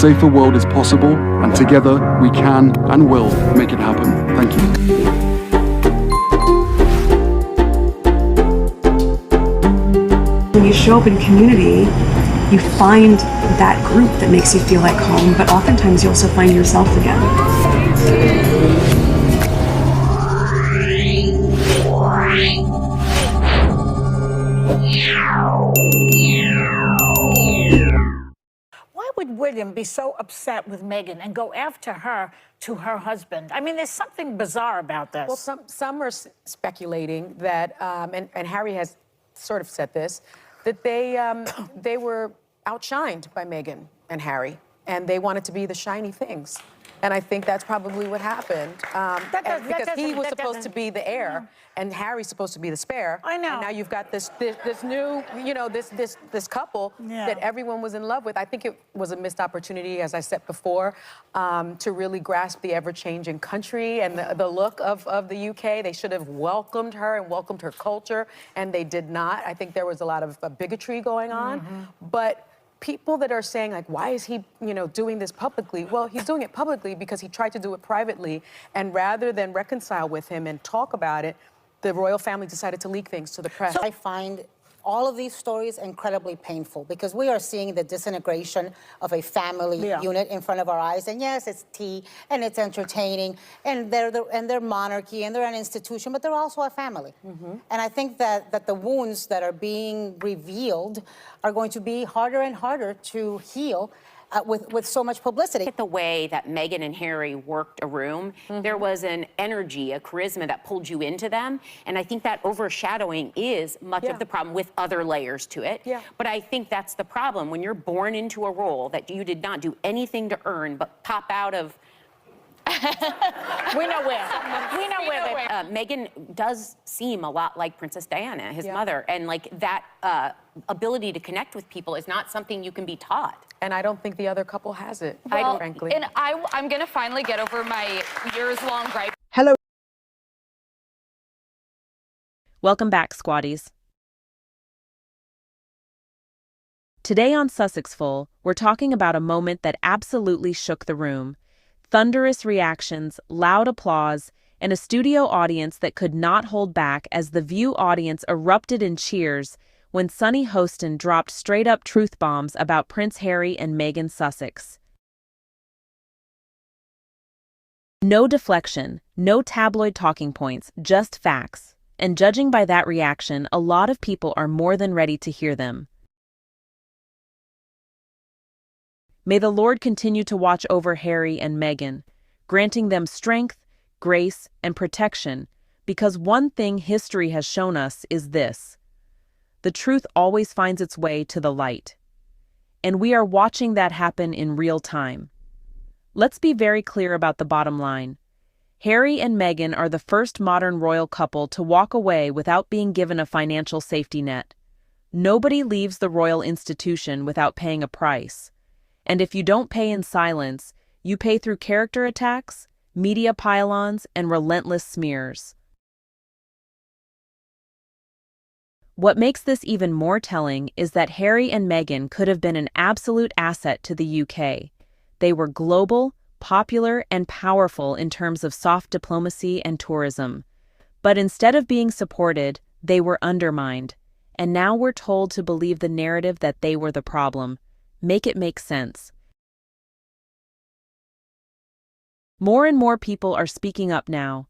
safer world is possible, and together we can and will make it happen. Thank you. When you show up in community, you find that group that makes you feel like home, but oftentimes you also find yourself again. Why would William be so upset with Meghan and go after her to her husband? I mean, there's something bizarre about this. Well, some are speculating that, and Harry has sort of said this, that they were outshined by Meghan and Harry, and they wanted to be the shiny things. And I think that's probably what happened. Because he was supposed to be the heir, and Harry's supposed to be the spare. I know. And now you've got this new, this couple that everyone was in love with. I think it was a missed opportunity, as I said before, to really grasp the ever-changing country and the look of the UK. They should have welcomed her and welcomed her culture, and they did not. I think there was a lot of bigotry going on, but people that are saying, like, why is he, doing this publicly? Well, he's doing it publicly because he tried to do it privately, and rather than reconcile with him and talk about it, the royal family decided to leak things to the press. I find all of these stories incredibly painful because we are seeing the disintegration of a family unit in front of our eyes. And yes, it's tea and it's entertaining, and they're monarchy and they're an institution, but they're also a family. And I think that the wounds that are being revealed are going to be harder and harder to heal with so much publicity. At the way that Meghan and Harry worked a room, there was an energy, a charisma that pulled you into them. And I think that overshadowing is much of the problem with other layers to it. But I think that's the problem. When you're born into a role that you did not do anything to earn but pop out of. We know where. We know where. Meghan does seem a lot like Princess Diana, his mother. And like that ability to connect with people is not something you can be taught. And I don't think the other couple has it, frankly. And I'm going to finally get over my years-long gripe. Hello. Welcome back, squaddies. Today on Sussexful, we're talking about a moment that absolutely shook the room. Thunderous reactions, loud applause, and a studio audience that could not hold back as the View audience erupted in cheers when Sunny Hostin dropped straight-up truth bombs about Prince Harry and Meghan Sussex. No deflection, no tabloid talking points, just facts. And judging by that reaction, a lot of people are more than ready to hear them. May the Lord continue to watch over Harry and Meghan, granting them strength, grace, and protection, because one thing history has shown us is this: the truth always finds its way to the light. And we are watching that happen in real time. Let's be very clear about the bottom line. Harry and Meghan are the first modern royal couple to walk away without being given a financial safety net. Nobody leaves the royal institution without paying a price. And if you don't pay in silence, you pay through character attacks, media pylons, and relentless smears. What makes this even more telling is that Harry and Meghan could have been an absolute asset to the UK. They were global, popular, and powerful in terms of soft diplomacy and tourism. But instead of being supported, they were undermined. And now we're told to believe the narrative that they were the problem. Make it make sense. More and more people are speaking up now.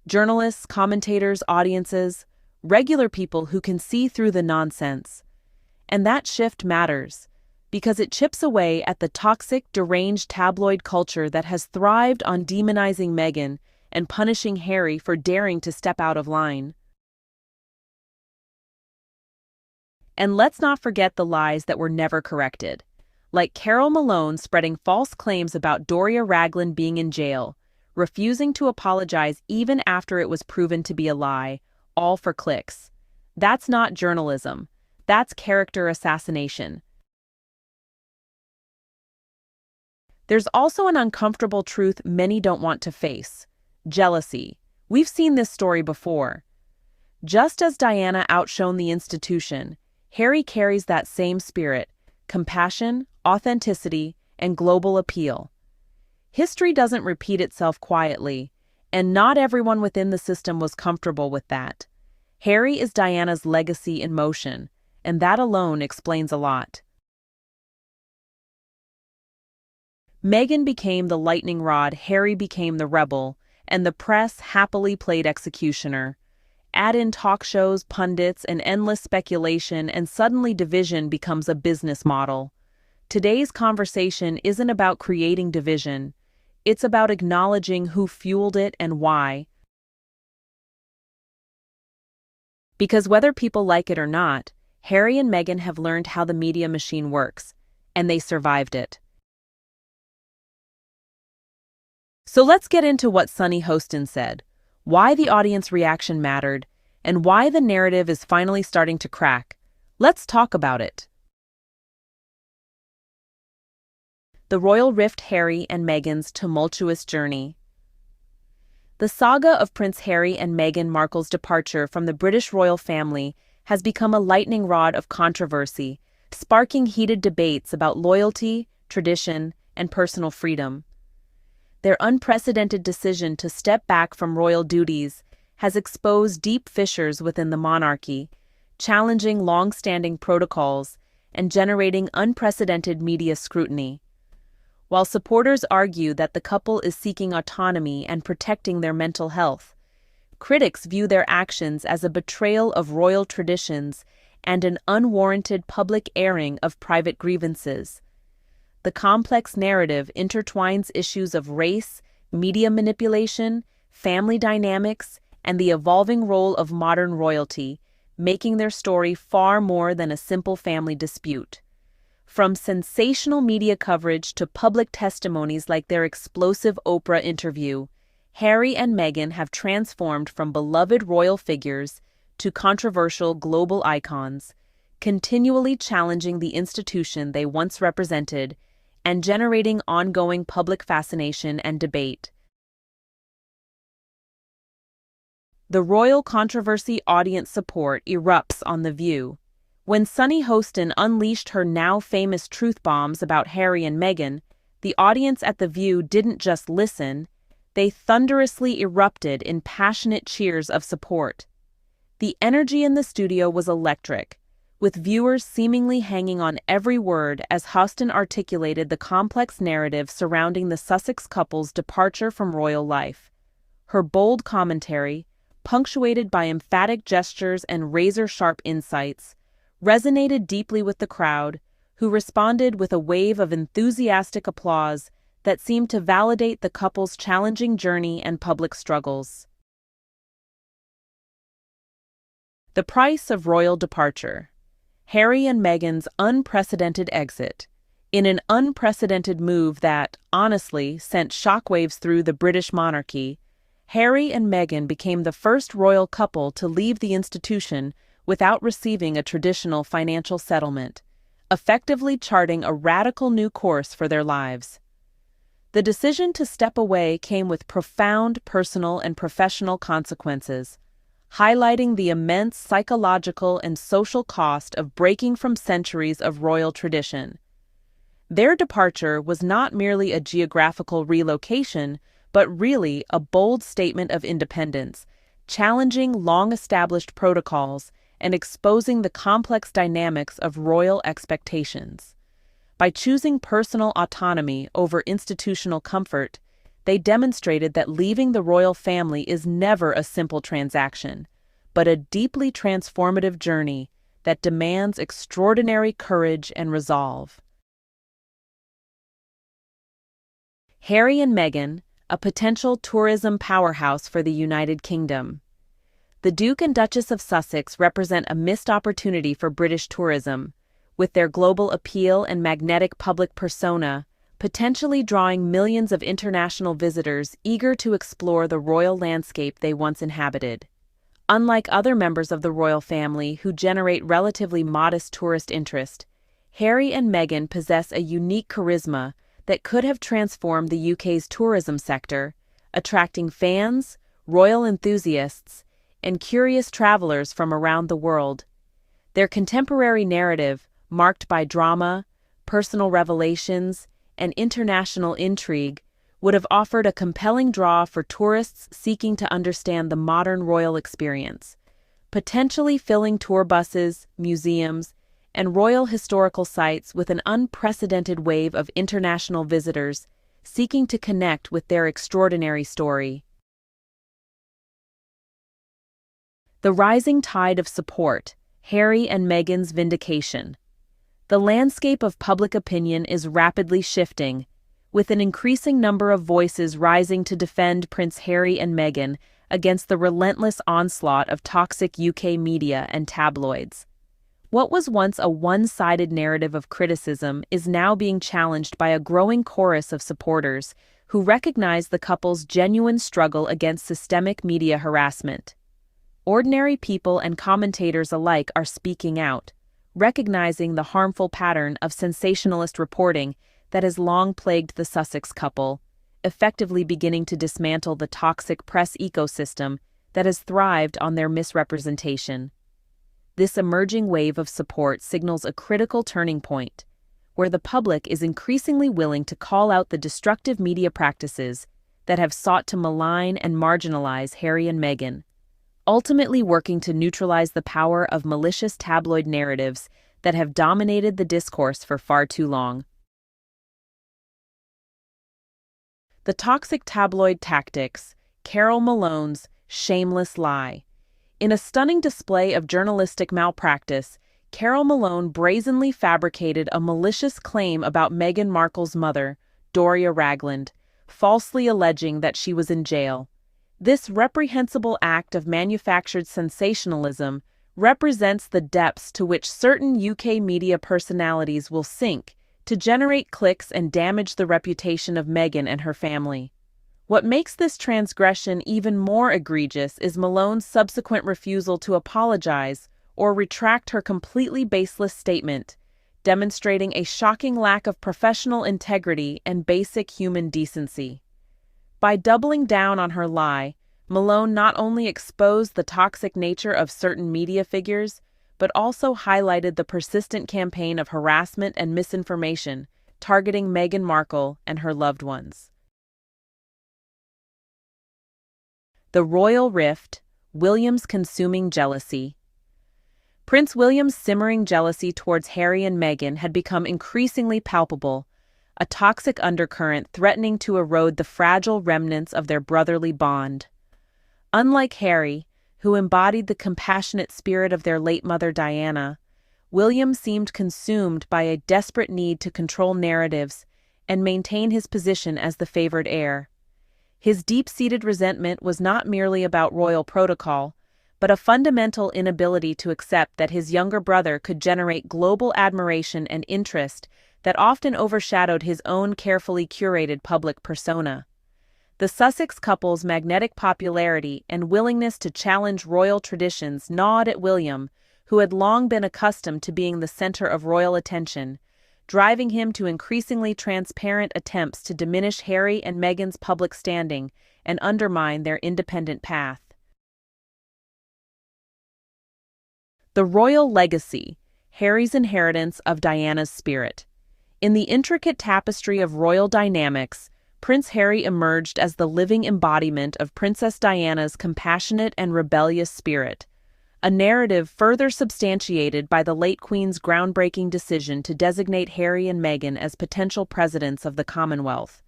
Journalists, commentators, audiences, regular people who can see through the nonsense. And that shift matters, because it chips away at the toxic, deranged tabloid culture that has thrived on demonizing Meghan and punishing Harry for daring to step out of line. And let's not forget the lies that were never corrected. Like Carol Malone spreading false claims about Doria Ragland being in jail, refusing to apologize even after it was proven to be a lie, all for clicks. That's not journalism. That's character assassination. There's also an uncomfortable truth many don't want to face: jealousy. We've seen this story before. Just as Diana outshone the institution, Harry carries that same spirit: compassion, authenticity, and global appeal. History doesn't repeat itself quietly, and not everyone within the system was comfortable with that. Harry is Diana's legacy in motion, and that alone explains a lot. Meghan became the lightning rod, Harry became the rebel, and the press happily played executioner. Add in talk shows, pundits, and endless speculation, and suddenly division becomes a business model. Today's conversation isn't about creating division. It's about acknowledging who fueled it and why. Because whether people like it or not, Harry and Meghan have learned how the media machine works, and they survived it. So let's get into what Sunny Hostin said, why the audience reaction mattered, and why the narrative is finally starting to crack. Let's talk about it. The royal rift, Harry and Meghan's tumultuous journey. The saga of Prince Harry and Meghan Markle's departure from the British royal family has become a lightning rod of controversy, sparking heated debates about loyalty, tradition, and personal freedom. Their unprecedented decision to step back from royal duties has exposed deep fissures within the monarchy, challenging long-standing protocols and generating unprecedented media scrutiny. While supporters argue that the couple is seeking autonomy and protecting their mental health, critics view their actions as a betrayal of royal traditions and an unwarranted public airing of private grievances. The complex narrative intertwines issues of race, media manipulation, family dynamics, and the evolving role of modern royalty, making their story far more than a simple family dispute. From sensational media coverage to public testimonies like their explosive Oprah interview, Harry and Meghan have transformed from beloved royal figures to controversial global icons, continually challenging the institution they once represented and generating ongoing public fascination and debate. The royal controversy audience support erupts on The View. When Sunny Hostin unleashed her now-famous truth bombs about Harry and Meghan, the audience at The View didn't just listen, they thunderously erupted in passionate cheers of support. The energy in the studio was electric, with viewers seemingly hanging on every word as Hostin articulated the complex narrative surrounding the Sussex couple's departure from royal life. Her bold commentary, punctuated by emphatic gestures and razor-sharp insights, resonated deeply with the crowd, who responded with a wave of enthusiastic applause that seemed to validate the couple's challenging journey and public struggles. The price of royal departure. Harry and Meghan's unprecedented exit. In an unprecedented move that, honestly, sent shockwaves through the British monarchy, Harry and Meghan became the first royal couple to leave the institution without receiving a traditional financial settlement, effectively charting a radical new course for their lives. The decision to step away came with profound personal and professional consequences, highlighting the immense psychological and social cost of breaking from centuries of royal tradition. Their departure was not merely a geographical relocation, but really a bold statement of independence, challenging long-established protocols and exposing the complex dynamics of royal expectations. By choosing personal autonomy over institutional comfort, they demonstrated that leaving the royal family is never a simple transaction, but a deeply transformative journey that demands extraordinary courage and resolve. Harry and Meghan, a potential tourism powerhouse for the United Kingdom. The Duke and Duchess of Sussex represent a missed opportunity for British tourism, with their global appeal and magnetic public persona, potentially drawing millions of international visitors eager to explore the royal landscape they once inhabited. Unlike other members of the royal family who generate relatively modest tourist interest, Harry and Meghan possess a unique charisma that could have transformed the UK's tourism sector, attracting fans, royal enthusiasts, and curious travelers from around the world. Their contemporary narrative, marked by drama, personal revelations, and international intrigue would have offered a compelling draw for tourists seeking to understand the modern royal experience, potentially filling tour buses, museums, and royal historical sites with an unprecedented wave of international visitors seeking to connect with their extraordinary story. The rising tide of support, Harry and Meghan's vindication. The landscape of public opinion is rapidly shifting, with an increasing number of voices rising to defend Prince Harry and Meghan against the relentless onslaught of toxic UK media and tabloids. What was once a one-sided narrative of criticism is now being challenged by a growing chorus of supporters who recognize the couple's genuine struggle against systemic media harassment. Ordinary people and commentators alike are speaking out, recognizing the harmful pattern of sensationalist reporting that has long plagued the Sussex couple, effectively beginning to dismantle the toxic press ecosystem that has thrived on their misrepresentation. This emerging wave of support signals a critical turning point, where the public is increasingly willing to call out the destructive media practices that have sought to malign and marginalize Harry and Meghan, ultimately working to neutralize the power of malicious tabloid narratives that have dominated the discourse for far too long. The toxic tabloid tactics, Carol Malone's shameless lie. In a stunning display of journalistic malpractice, Carol Malone brazenly fabricated a malicious claim about Meghan Markle's mother, Doria Ragland, falsely alleging that she was in jail. This reprehensible act of manufactured sensationalism represents the depths to which certain UK media personalities will sink to generate clicks and damage the reputation of Meghan and her family. What makes this transgression even more egregious is Malone's subsequent refusal to apologize or retract her completely baseless statement, demonstrating a shocking lack of professional integrity and basic human decency. By doubling down on her lie, Malone not only exposed the toxic nature of certain media figures, but also highlighted the persistent campaign of harassment and misinformation targeting Meghan Markle and her loved ones. The Royal Rift, William's consuming jealousy. Prince William's simmering jealousy towards Harry and Meghan had become increasingly palpable, a toxic undercurrent threatening to erode the fragile remnants of their brotherly bond. Unlike Harry, who embodied the compassionate spirit of their late mother Diana, William seemed consumed by a desperate need to control narratives and maintain his position as the favored heir. His deep-seated resentment was not merely about royal protocol, but a fundamental inability to accept that his younger brother could generate global admiration and interest that often overshadowed his own carefully curated public persona. The Sussex couple's magnetic popularity and willingness to challenge royal traditions gnawed at William, who had long been accustomed to being the center of royal attention, driving him to increasingly transparent attempts to diminish Harry and Meghan's public standing and undermine their independent path. The Royal Legacy, Harry's inheritance of Diana's spirit. In the intricate tapestry of royal dynamics, Prince Harry emerged as the living embodiment of Princess Diana's compassionate and rebellious spirit, a narrative further substantiated by the late Queen's groundbreaking decision to designate Harry and Meghan as potential presidents of the Commonwealth.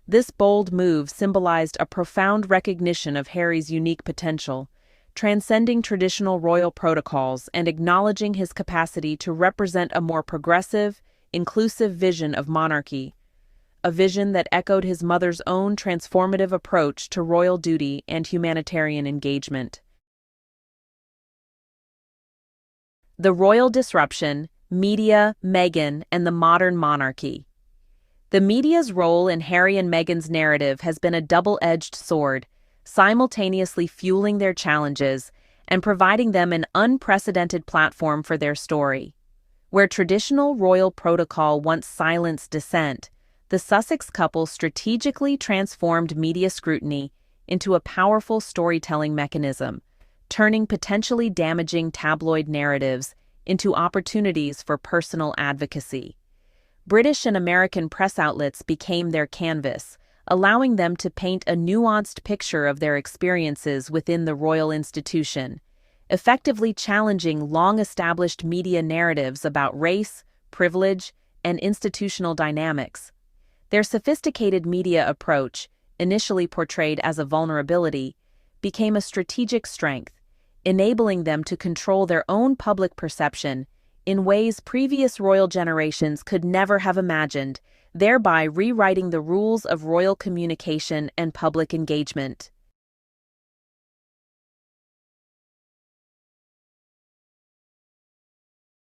This bold move symbolized a profound recognition of Harry's unique potential, transcending traditional royal protocols and acknowledging his capacity to represent a more progressive, inclusive vision of monarchy, a vision that echoed his mother's own transformative approach to royal duty and humanitarian engagement. The Royal Disruption, Media, Meghan, and the Modern Monarchy. The media's role in Harry and Meghan's narrative has been a double-edged sword, simultaneously fueling their challenges and providing them an unprecedented platform for their story. Where traditional royal protocol once silenced dissent, the Sussex couple strategically transformed media scrutiny into a powerful storytelling mechanism, turning potentially damaging tabloid narratives into opportunities for personal advocacy. British and American press outlets became their canvas, allowing them to paint a nuanced picture of their experiences within the royal institution, effectively challenging long-established media narratives about race, privilege, and institutional dynamics. Their sophisticated media approach, initially portrayed as a vulnerability, became a strategic strength, enabling them to control their own public perception in ways previous royal generations could never have imagined, thereby rewriting the rules of royal communication and public engagement.